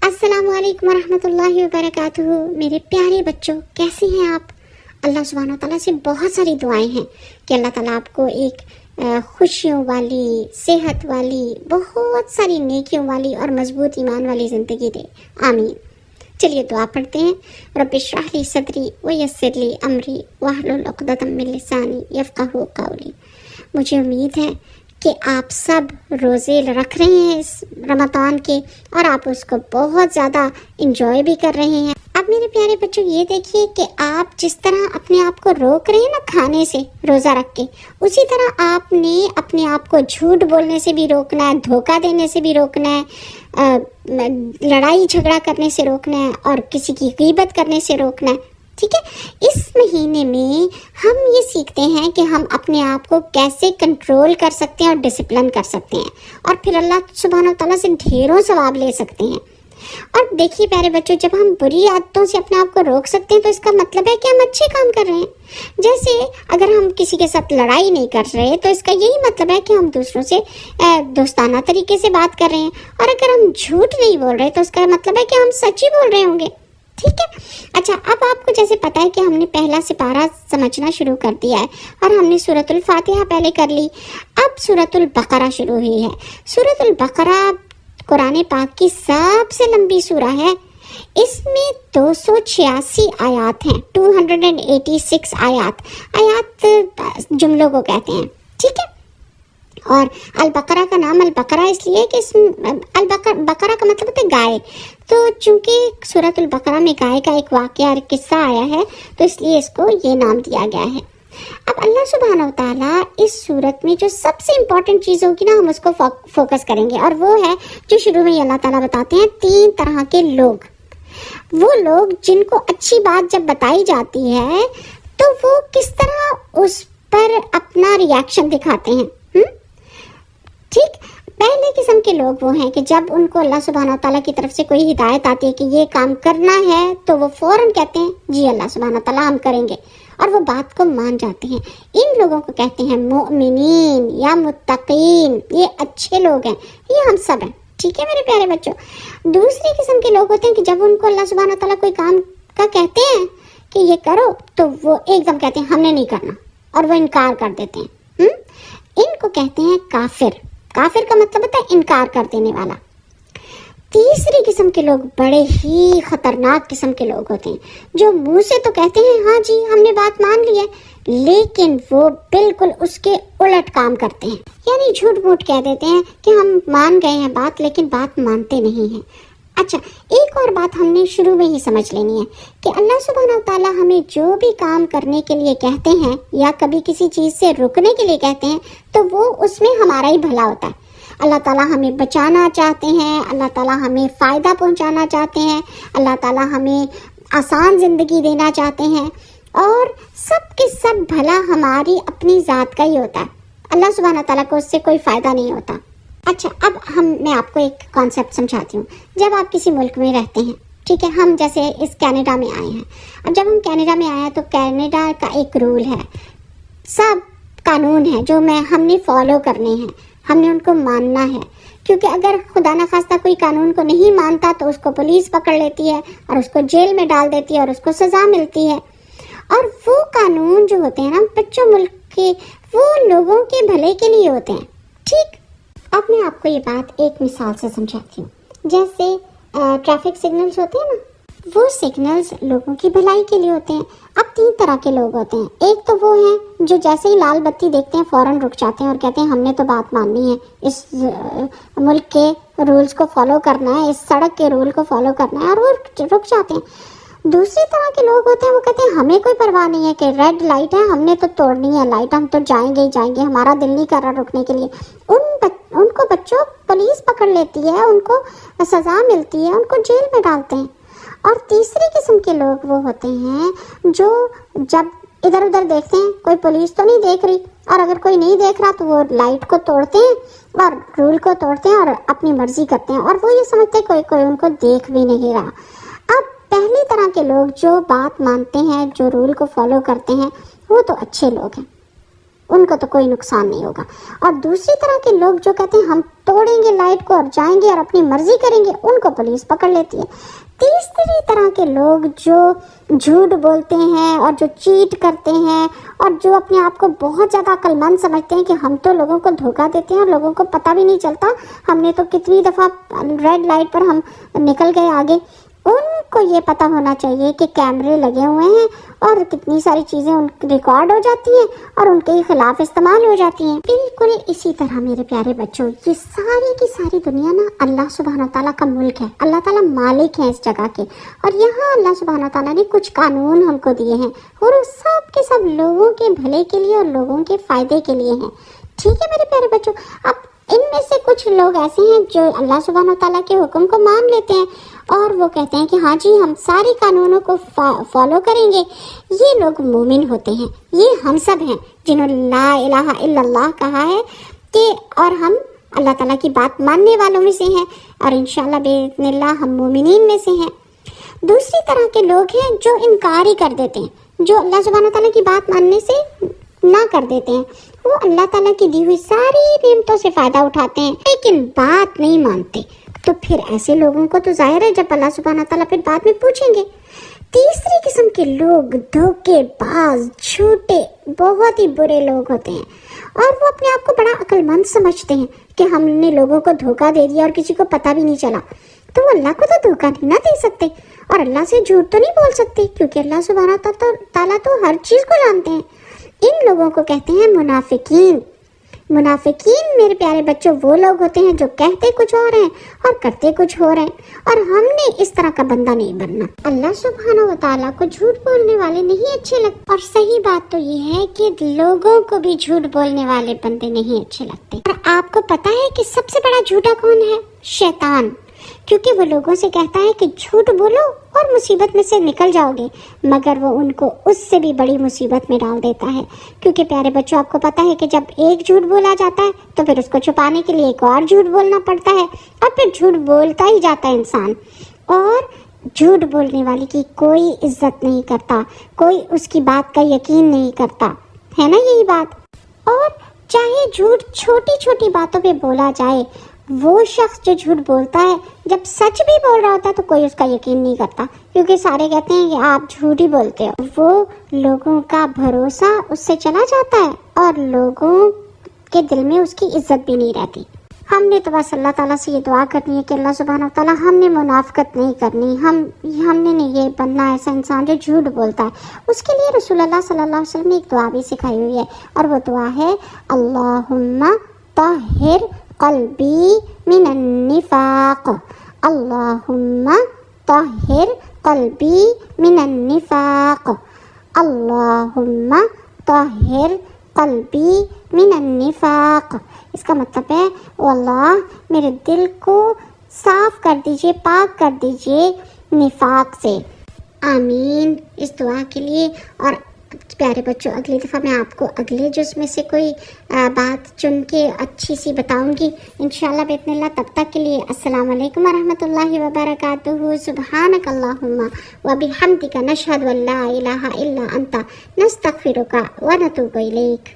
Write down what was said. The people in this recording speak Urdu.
السلام علیکم ورحمۃ اللہ وبرکاتہ۔ میرے پیارے بچوں، کیسے ہیں آپ؟ اللہ سبحانہ و تعالیٰ سے بہت ساری دعائیں ہیں کہ اللہ تعالیٰ آپ کو ایک خوشیوں والی، صحت والی، بہت ساری نیکیوں والی اور مضبوط ایمان والی زندگی دے، آمین۔ چلیے دعا پڑھتے ہیں۔ رب اشرح لی صدری ویسر لی امری واحلل عقدۃ من لسانی یفقہوا قولی۔ مجھے امید ہے کہ آپ سب روزے رکھ رہے ہیں اس رمضان کے، اور آپ اس کو بہت زیادہ انجوائے بھی کر رہے ہیں۔ اب میرے پیارے بچوں، یہ دیکھیے کہ آپ جس طرح اپنے آپ کو روک رہے ہیں نا کھانے سے روزہ رکھ کے، اسی طرح آپ نے اپنے آپ کو جھوٹ بولنے سے بھی روکنا ہے، دھوکہ دینے سے بھی روکنا ہے، لڑائی جھگڑا کرنے سے روکنا ہے، اور کسی کی غیبت کرنے سے روکنا ہے۔ ٹھیک ہے، اس مہینے میں ہم یہ سیکھتے ہیں کہ ہم اپنے آپ کو کیسے کنٹرول کر سکتے ہیں اور ڈسپلن کر سکتے ہیں، اور پھر اللہ سبحانہ و تعالیٰ سے ڈھیروں ثواب لے سکتے ہیں۔ اور دیکھیے پیارے بچوں، جب ہم بری عادتوں سے اپنے آپ کو روک سکتے ہیں تو اس کا مطلب ہے کہ ہم اچھے کام کر رہے ہیں۔ جیسے اگر ہم کسی کے ساتھ لڑائی نہیں کر رہے تو اس کا یہی مطلب ہے کہ ہم دوسروں سے دوستانہ طریقے سے بات کر رہے ہیں، اور اگر ہم جھوٹ نہیں بول رہے تو اس کا مطلب ہے کہ ہم سچ ہی بول رہے ہوں گے۔ ٹھیک ہے، اچھا، اب آپ کو جیسے پتا ہے کہ ہم نے پہلا سپارہ سمجھنا شروع کر دیا ہے، اور ہم نے سورۃ الفاتحہ پہلے کر لی، اب سورۃ البقرہ شروع ہوئی ہے۔ سورۃ البقرہ قرآن پاک کی سب سے لمبی سورہ ہے۔ اس میں 286 آیات ہیں، 286 آیات جملوں کو کہتے ہیں۔ ٹھیک ہے، اور البقرہ کا نام البقرہ اس لیے کہ بقرہ کا مطلب ہوتا ہے گائے، تو چونکہ سورۃ البقرہ میں گائے کا ایک واقعہ اور قصہ آیا ہے تو اس لیے اس کو یہ نام دیا گیا ہے۔ اب اللہ سبحانہ و تعالیٰ اس صورت میں جو سب سے امپورٹنٹ چیز ہوگی نا، ہم اس کو فوکس کریں گے، اور وہ ہے جو شروع میں اللہ تعالیٰ بتاتے ہیں، 3 طرح کے لوگ۔ وہ لوگ جن کو اچھی بات جب بتائی جاتی ہے تو وہ کس طرح اس پر اپنا ریاکشن دکھاتے ہیں۔ ٹھیک، پہلے قسم کے لوگ وہ ہیں کہ جب ان کو اللہ سبحانہ و تعالیٰ کی طرف سے کوئی ہدایت آتی ہے کہ یہ کام کرنا ہے تو وہ فوراً کہتے ہیں جی اللہ سبحانہ و تعالیٰ ہم کریں گے، اور وہ بات کو مان جاتے ہیں۔ ان لوگوں کو کہتے ہیں مؤمنین یا متقین، یہ اچھے لوگ ہیں، یہ ہم سب ہیں۔ ٹھیک ہے میرے پیارے بچوں، دوسری قسم کے لوگ ہوتے ہیں کہ جب ان کو اللہ سبحانہ و تعالیٰ کوئی کام کا کہتے ہیں کہ یہ کرو تو وہ ایک دم کہتے ہیں ہم نے نہیں کرنا، اور وہ انکار کر دیتے ہیں۔ ان کو کہتے ہیں کافر۔ کافر کا مطلب ہوتا ہے انکار کر دینے والا۔ تیسری قسم کے لوگ بڑے ہی خطرناک قسم کے لوگ ہوتے ہیں، جو منہ سے تو کہتے ہیں ہاں جی ہم نے بات مان لی ہے، لیکن وہ بالکل اس کے الٹ کام کرتے ہیں، یعنی جھوٹ موٹ کہہ دیتے ہیں کہ ہم مان گئے ہیں بات، لیکن بات مانتے نہیں ہیں۔ اچھا، ایک اور بات ہم نے شروع میں ہی سمجھ لینی ہے کہ اللہ سبحانہ و تعالیٰ ہمیں جو بھی کام کرنے کے لیے کہتے ہیں یا کبھی کسی چیز سے رکنے کے لیے کہتے ہیں تو وہ اس میں ہمارا ہی بھلا ہوتا ہے۔ اللہ تعالیٰ ہمیں بچانا چاہتے ہیں، اللہ تعالیٰ ہمیں فائدہ پہنچانا چاہتے ہیں، اللہ تعالیٰ ہمیں آسان زندگی دینا چاہتے ہیں، اور سب کے سب بھلا ہماری اپنی ذات کا ہی ہوتا ہے۔ اللہ سبحانہ تعالیٰ کو اس سے کوئی فائدہ نہیں ہوتا۔ اچھا، اب میں آپ کو ایک کانسیپٹ سمجھاتی ہوں۔ جب آپ کسی ملک میں رہتے ہیں، ٹھیک ہے، ہم جیسے اس کینیڈا میں آئے ہیں، اب جب ہم کینیڈا میں آئے ہیں تو کینیڈا کا ایک رول ہے، سب قانون ہے جو ہم نے فالو کرنے ہیں، ہم نے ان کو ماننا ہے، کیونکہ اگر خدا نخواستہ کوئی قانون کو نہیں مانتا تو اس کو پولیس پکڑ لیتی ہے اور اس کو جیل میں ڈال دیتی ہے اور اس کو سزا ملتی ہے۔ اور وہ قانون جو ہوتے ہیں نا بچوں ملک کے، وہ لوگوں کے بھلے کے لیے ہوتے ہیں۔ ٹھیک، اب میں آپ کو یہ بات ایک مثال سے سمجھاتی ہوں۔ جیسے ٹریفک سگنلز ہوتے ہیں نا، وہ سگنلز لوگوں کی بھلائی کے لیے ہوتے ہیں۔ اب 3 طرح کے لوگ ہوتے ہیں۔ ایک تو وہ ہیں جو جیسے ہی لال بتی دیکھتے ہیں فوراً رک جاتے ہیں اور کہتے ہیں ہم نے تو بات ماننی ہے، اس ملک کے رولز کو فالو کرنا ہے، اس سڑک کے رول کو فالو کرنا ہے، اور وہ رک جاتے ہیں۔ دوسری طرح کے لوگ ہوتے ہیں، وہ کہتے ہیں ہمیں کوئی پرواہ نہیں ہے کہ ریڈ لائٹ ہے، ہم نے تو توڑنی ہے لائٹ، ہم تو جائیں گے ہی جائیں گے، ہمارا دل نہیں کر رہا رکنے کے لیے۔ ان کو بچوں پولیس پکڑ لیتی ہے، ان کو سزا ملتی ہے، ان کو جیل میں ڈالتے ہیں۔ اور تیسری قسم کے لوگ وہ ہوتے ہیں جو جب ادھر ادھر دیکھتے ہیں کوئی پولیس تو نہیں دیکھ رہی، اور اگر کوئی نہیں دیکھ رہا تو وہ لائٹ کو توڑتے ہیں اور رول کو توڑتے ہیں اور اپنی مرضی کرتے ہیں، اور وہ یہ سمجھتے ہیں کوئی ان کو دیکھ بھی نہیں رہا۔ اب پہلی طرح کے لوگ جو بات مانتے ہیں، جو رول کو فالو کرتے ہیں، وہ تو اچھے لوگ ہیں، ان کو تو کوئی نقصان نہیں ہوگا. اور دوسری طرح کے لوگ جو کہتے ہیں ہم توڑیں گے لائٹ کو اور جائیں گے اور اپنی مرضی کریں گے، ان کو پولیس پکڑ لیتی ہے. تیسری طرح کے لوگ جو جھوٹ بولتے ہیں اور جو چیٹ کرتے ہیں اور جو اپنے آپ کو بہت زیادہ عقل مند سمجھتے ہیں کہ ہم تو لوگوں کو دھوکہ دیتے ہیں اور لوگوں کو پتہ بھی نہیں چلتا، ہم نے تو کتنی دفعہ ریڈ لائٹ پر ہم نکل گئے آگے. ان کو یہ پتہ ہونا چاہیے کہ کیمرے لگے ہوئے ہیں اور کتنی ساری چیزیں ان ریکارڈ ہو جاتی ہیں اور ان کے خلاف استعمال ہو جاتی ہیں. بالکل اسی طرح میرے پیارے بچوں، یہ ساری کی ساری دنیا نا اللہ سبحانہ تعالیٰ کا ملک ہے. اللہ تعالیٰ مالک ہیں اس جگہ کے، اور یہاں اللہ سبحانہ تعالیٰ نے کچھ قانون ہم کو دیے ہیں اور وہ سب کے سب لوگوں کے بھلے کے لیے اور لوگوں کے فائدے کے لیے ہیں. ٹھیک ہے میرے پیارے بچوں، اب ان میں سے کچھ لوگ ایسے ہیں جو اللہ سبحانہ تعالیٰ کے حکم کو مان لیتے ہیں اور وہ کہتے ہیں کہ ہاں جی ہم سارے قانونوں کو فالو کریں گے. یہ لوگ مومن ہوتے ہیں، یہ ہم سب ہیں جنہوں نے لا الہ الا اللہ کہا ہے کہ، اور ہم اللہ تعالیٰ کی بات ماننے والوں میں سے ہیں اور انشاءاللہ باذن اللہ ہم مومنین میں سے ہیں. دوسری طرح کے لوگ ہیں جو انکار ہی کر دیتے ہیں، جو اللہ سبحانہ تعالیٰ کی بات ماننے سے نہ کر دیتے ہیں. وہ اللہ تعالیٰ کی دی ہوئی ساری نعمتوں سے فائدہ اٹھاتے ہیں لیکن بات نہیں مانتے. تو پھر ایسے لوگوں کو تو ظاہر ہے جب اللہ سبحانہ تعالیٰ پھر بعد میں پوچھیں گے. تیسری قسم کے لوگ دھوکے باز، جھوٹے، بہت ہی برے لوگ ہوتے ہیں اور وہ اپنے آپ کو بڑا عقل مند سمجھتے ہیں کہ ہم نے لوگوں کو دھوکہ دے دیا اور کسی کو پتہ بھی نہیں چلا. تو وہ اللہ کو تو دھوکہ نہیں نہ دے سکتے اور اللہ سے جھوٹ تو نہیں بول سکتے کیونکہ اللہ سبحانہ تعالیٰ تو ہر چیز کو جانتے ہیں. ان لوگوں کو کہتے ہیں منافقین. منافقین میرے پیارے بچوں وہ لوگ ہوتے ہیں جو کہتے کچھ اور ہیں اور کرتے کچھ اور ہیں، اور ہم نے اس طرح کا بندہ نہیں بننا. اللہ سبحانہ و تعالیٰ کو جھوٹ بولنے والے نہیں اچھے لگتے، اور صحیح بات تو یہ ہے کہ لوگوں کو بھی جھوٹ بولنے والے بندے نہیں اچھے لگتے. اور آپ کو پتا ہے کہ سب سے بڑا جھوٹا کون ہے؟ شیطان. کیونکہ وہ لوگوں سے کہتا ہے کہ جھوٹ بولو اور مصیبت میں سے نکل جاؤ گے، مگر وہ ان کو اس سے بھی بڑی مصیبت میں ڈال دیتا ہے. کیونکہ پیارے بچوں آپ کو پتا ہے کہ جب ایک جھوٹ بولا جاتا ہے تو پھر اس کو چھپانے کے لیے ایک اور جھوٹ بولنا پڑتا ہے اور پھر جھوٹ بولتا ہی جاتا ہے انسان. اور جھوٹ بولنے والے کی کوئی عزت نہیں کرتا، کوئی اس کی بات کا یقین نہیں کرتا، ہے نا یہی بات. اور چاہے جھوٹ چھوٹی چھوٹی باتوں پہ بولا جائے، وہ شخص جو جھوٹ بولتا ہے جب سچ بھی بول رہا ہوتا ہے تو کوئی اس کا یقین نہیں کرتا کیونکہ سارے کہتے ہیں کہ آپ جھوٹ ہی بولتے ہو. وہ لوگوں کا بھروسہ اس سے چلا جاتا ہے اور لوگوں کے دل میں اس کی عزت بھی نہیں رہتی. ہم نے تو بس اللہ تعالیٰ سے یہ دعا کرنی ہے کہ اللہ سبحانہ تعالیٰ ہم نے منافقت نہیں کرنی، ہم نے نہیں یہ بننا ایسا انسان جو جھوٹ بولتا ہے. اس کے لیے رسول اللہ صلی اللہ علیہ وسلم نے ایک دعا بھی سکھائی ہوئی ہے اور وہ دعا ہے اللہم طہر قلبی من النفاق. اللہم طہر قلبی من النفاق. اللہم طہر قلبی من النفاق. اس کا مطلب ہے او اللہ میرے دل کو صاف کر دیجئے، پاک کر دیجئے نفاق سے. آمین اس دعا کے لیے. اور پیارے بچوں اگلی دفعہ میں آپ کو اگلے جز میں سے کوئی بات چن کے اچھی سی بتاؤں گی انشاءاللہ باذن اللہ. تب تک کے لیے السلام علیکم ورحمۃ اللہ وبرکاتہ. سبحانک اللہم وبحمدک نشہد ان لا الہ الا انت نستغفرک ونتوب الیک.